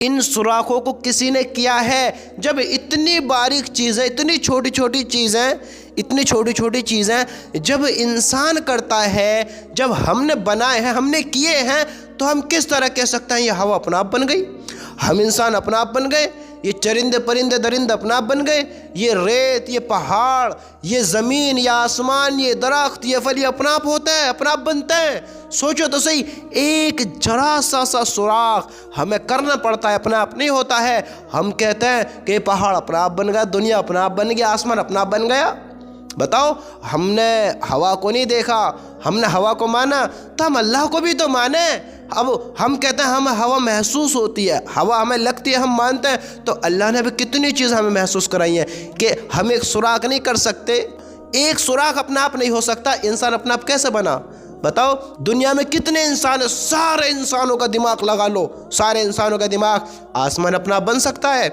ان سوراخوں کو کسی نے کیا ہے؟ جب اتنی باریک چیزیں، اتنی چھوٹی چھوٹی چیزیں جب انسان کرتا ہے، جب ہم نے بنائے ہیں، ہم نے کیے ہیں، تو ہم کس طرح کہہ سکتے ہیں یہ ہوا اپنا آپ بن گئی، ہم انسان اپنا آپ بن گئے، یہ چرندے پرندے درندے اپنا آپ بن گئے، یہ ریت، یہ پہاڑ، یہ زمین، یہ آسمان، یہ درخت، یہ پھل، یہ اپنا آپ ہوتا ہے، اپنا آپ بنتے ہیں؟ سوچو تو صحیح، ایک ذرا سا سوراخ ہمیں کرنا پڑتا ہے، اپنا آپ نہیں ہوتا ہے۔ ہم کہتے ہیں کہ پہاڑ اپنا آپ بن گیا، دنیا اپنا آپ بن گیا، آسمان اپنا آپ بن گیا۔ بتاؤ، ہم نے ہوا کو نہیں دیکھا، ہم نے ہوا کو مانا، تو ہم اللہ کو بھی تو مانیں۔ اب ہم کہتے ہیں ہمیں ہوا محسوس ہوتی ہے، ہوا ہمیں لگتی ہے، ہم مانتے ہیں، تو اللہ نے بھی کتنی چیز ہمیں محسوس کرائی ہیں کہ ہم ایک سوراخ نہیں کر سکتے، ایک سوراخ اپنا آپ نہیں ہو سکتا، انسان اپنا آپ کیسے بنا؟ بتاؤ، دنیا میں کتنے انسان ہیں؟ سارے انسانوں کا دماغ لگا لو، سارے انسانوں کا دماغ، آسمان اپنا آپ بن سکتا ہے؟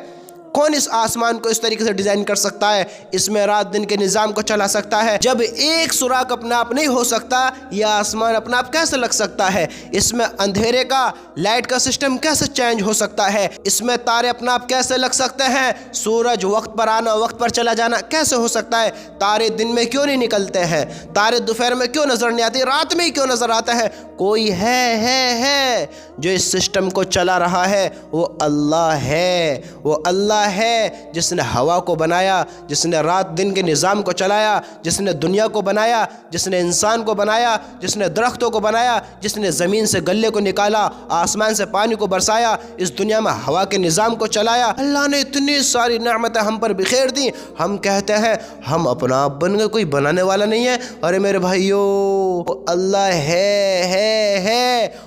کون اس آسمان کو اس طریقے سے ڈیزائن کر سکتا ہے، اس میں رات دن کے نظام کو چلا سکتا ہے؟ جب ایک سوراخ اپنا آپ نہیں ہو سکتا، یہ آسمان اپنا آپ کیسے لگ سکتا ہے؟ اس میں اندھیرے کا، لائٹ کا سسٹم کیسے چینج ہو سکتا ہے؟ اس میں تارے اپنا آپ کیسے لگ سکتے ہیں؟ سورج وقت پر آنا، وقت پر چلا جانا کیسے ہو سکتا ہے؟ تارے دن میں کیوں نہیں نکلتے ہیں؟ تارے دوپہر میں کیوں نظر نہیں آتے؟ رات میں ہی کیوں نظر آتے ہیں؟ کوئی ہے جو اس سسٹم کو چلا رہا ہے، وہ اللہ ہے، وہ اللہ ہے جس نے ہوا کو بنایا، جس نے رات دن کے نظام کو چلایا، جس نے دنیا کو بنایا، جس نے انسان کو بنایا، جس نے درختوں کو بنایا، جس نے زمین سے گلے کو نکالا، آسمان سے پانی کو برسایا، اس دنیا میں ہوا کے نظام کو چلایا۔ اللہ نے اتنی ساری نعمتیں ہم پر بخیر دی، ہم کہتے ہیں ہم اپنا آپ بن گئے، کوئی بنانے والا نہیں ہے۔ ارے میرے بھائیو، اللہ ہے،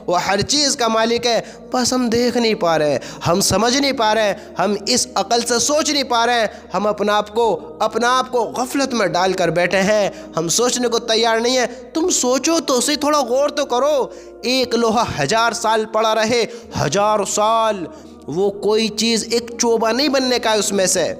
وہ ہر چیز کا مالک ہے، بس ہم دیکھ نہیں پا رہے ہیں، ہم سمجھ نہیں پا رہے ہیں، ہم اس عقل سے سوچ نہیں پا رہے ہیں، ہم اپنا آپ کو غفلت میں ڈال کر بیٹھے ہیں، ہم سوچنے کو تیار نہیں ہیں۔ تم سوچو تو صحیح، تھوڑا غور تو کرو۔ ایک لوہا 1000 سال پڑا رہے، 1000 سال، وہ کوئی چیز ایک چوبا نہیں بننے کا ہے اس میں سے،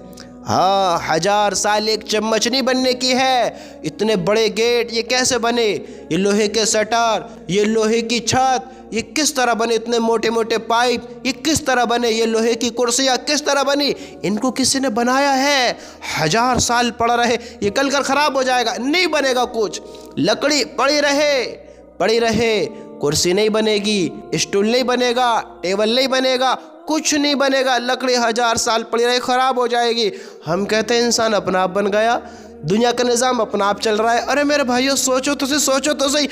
ہاں 1000 سال ایک چمچ نہیں بننے کی ہے۔ اتنے بڑے گیٹ یہ کیسے بنے؟ یہ لوہے کے سٹر، یہ لوہے کی چھت، یہ کس طرح بنے؟ اتنے موٹے موٹے پائپ یہ کس طرح بنے؟ یہ لوہے کی کرسیاں کس طرح بنی؟ ان کو کسی نے بنایا ہے؟ 1000 سال پڑا رہے، یہ کل خراب ہو جائے گا، نہیں بنے گا کچھ، لکڑی پڑی رہے، کرسی نہیں بنے گی، اسٹول نہیں بنے گا، ٹیبل نہیں بنے گا، کچھ نہیں بنے گا، لکڑی 1000 سال پڑی رہے، خراب ہو جائے گی۔ ہم کہتے ہیں انسان اپنا آپ بن گیا، دنیا کا نظام اپنا آپ چل رہا ہے۔ ارے میرے بھائیو، سوچو تو صحیح،